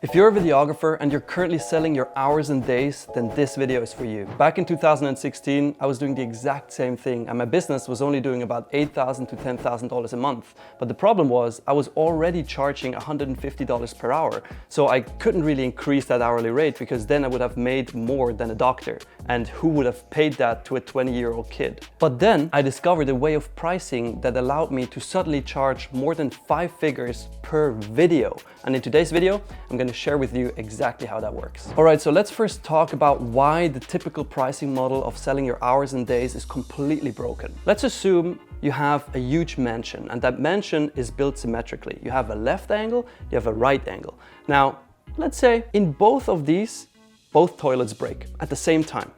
If you're a videographer and you're currently selling your hours and days, then this video is for you. Back in 2016, I was doing the exact same thing and my business was only doing about $8,000 to $10,000 a month. But the problem was I was already charging $150 per hour. So I couldn't really increase that hourly rate because then I would have made more than a doctor. And who would have paid that to a 20-year-old kid? But then I discovered a way of pricing that allowed me to suddenly charge more than 5 figures per video. And in today's video, I'm going to share with you exactly how that works. All right, so let's first talk about why the typical pricing model of selling your hours and days is completely broken. Let's assume you have a huge mansion and that mansion is built symmetrically. You have a left angle, you have a right angle. Now, let's say in both of these, both toilets break at the same time.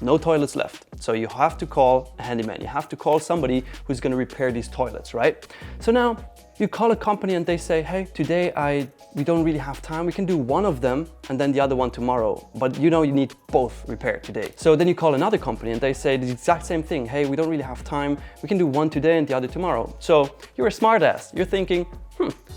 No toilets left. So you have to call a handyman. You have to call somebody who's going to repair these toilets, right? So now you call a company and they say, hey, today we don't really have time. We can do one of them and then the other one tomorrow. But you know you need both repaired today. So then you call another company and they say the exact same thing. Hey, we don't really have time. We can do one today and the other tomorrow. So you're a smart ass. You're thinking,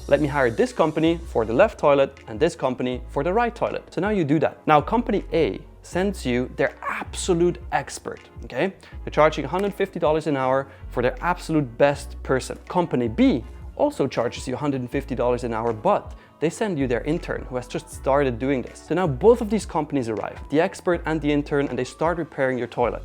let me hire this company for the left toilet and this company for the right toilet. So now you do that. Now company A sends you their absolute expert, okay? They're charging $150 an hour for their absolute best person. Company B also charges you $150 an hour, but they send you their intern who has just started doing this. So now both of these companies arrive, the expert and the intern, and they start repairing your toilet.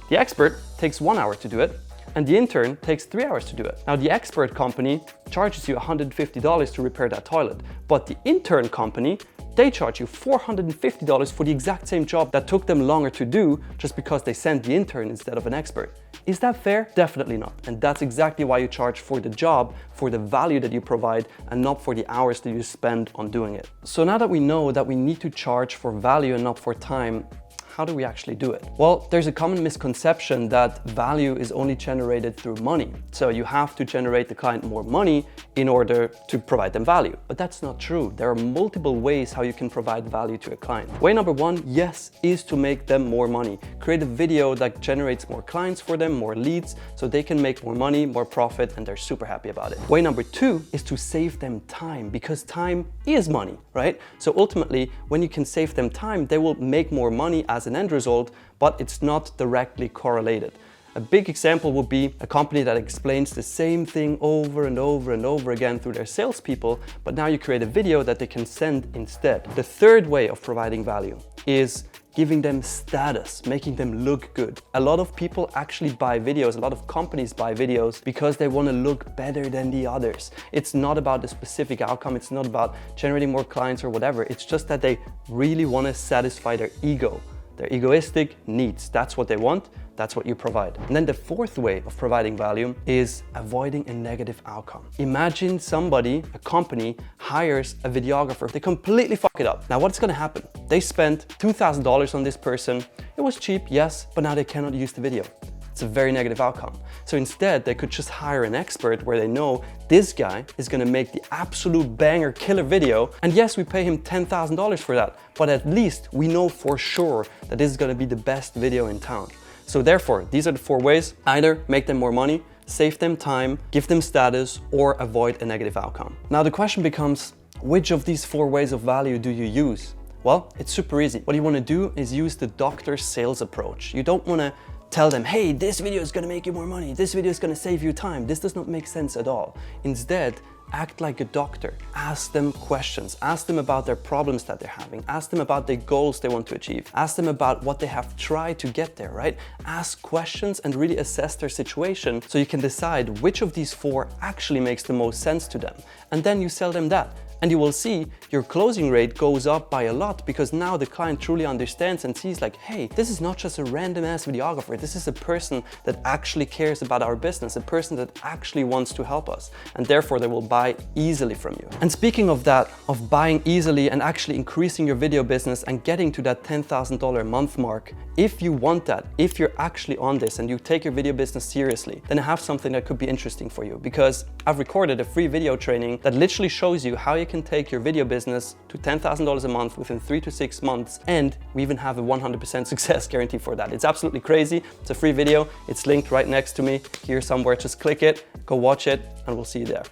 The expert takes 1 hour to do it, and the intern takes 3 hours to do it. Now the expert company charges you $150 to repair that toilet, but the intern company, they charge you $450 for the exact same job that took them longer to do just because they sent the intern instead of an expert. Is that fair? Definitely not. And that's exactly why you charge for the job, for the value that you provide, and not for the hours that you spend on doing it. So now that we know that we need to charge for value and not for time, how do we actually do it? Well, there's a common misconception that value is only generated through money. So you have to generate the client more money in order to provide them value. But that's not true. There are multiple ways how you can provide value to a client. Way number one, yes, is to make them more money. Create a video that generates more clients for them, more leads, so they can make more money, more profit, and they're super happy about it. Way number two is to save them time, because time is money, right? So ultimately, when you can save them time, they will make more money as an end result, but it's not directly correlated. A big example would be a company that explains the same thing over and over and over again through their salespeople, but now you create a video that they can send instead. The third way of providing value is giving them status, making them look good. A lot of people actually buy videos, a lot of companies buy videos because they want to look better than the others. It's not about the specific outcome, it's not about generating more clients or whatever, it's just that they really want to satisfy their ego. Their egoistic needs. That's what they want, that's what you provide. And then the fourth way of providing value is avoiding a negative outcome. Imagine somebody, a company, hires a videographer. They completely fuck it up. Now what's gonna happen? They spent $2,000 on this person. It was cheap, yes, but now they cannot use the video. It's a very negative outcome. So instead, they could just hire an expert where they know this guy is gonna make the absolute banger killer video. And yes, we pay him $10,000 for that, but at least we know for sure that this is gonna be the best video in town. So therefore, these are the 4 ways. Either make them more money, save them time, give them status, or avoid a negative outcome. Now the question becomes, which of these 4 ways of value do you use? Well, it's super easy. What you wanna do is use the doctor sales approach. You don't wanna tell them, hey, this video is gonna make you more money, this video is gonna save you time. This does not make sense at all. Instead, act like a doctor. Ask them questions. Ask them about their problems that they're having. Ask them about the goals they want to achieve. Ask them about what they have tried to get there, right? Ask questions and really assess their situation so you can decide which of these 4 actually makes the most sense to them. And then you sell them that. And you will see your closing rate goes up by a lot because now the client truly understands and sees like, hey, this is not just a random ass videographer. This is a person that actually cares about our business, a person that actually wants to help us. And therefore they will buy easily from you. And speaking of that, of buying easily and actually increasing your video business and getting to that $10,000 a month mark, if you want that, if you're actually on this and you take your video business seriously, then I have something that could be interesting for you because I've recorded a free video training that literally shows you how you can take your video business to $10,000 a month within 3 to 6 months, and we even have a 100% success guarantee for that. It's absolutely crazy. It's a free video. It's linked right next to me here somewhere. Just click it, go watch it, and we'll see you there.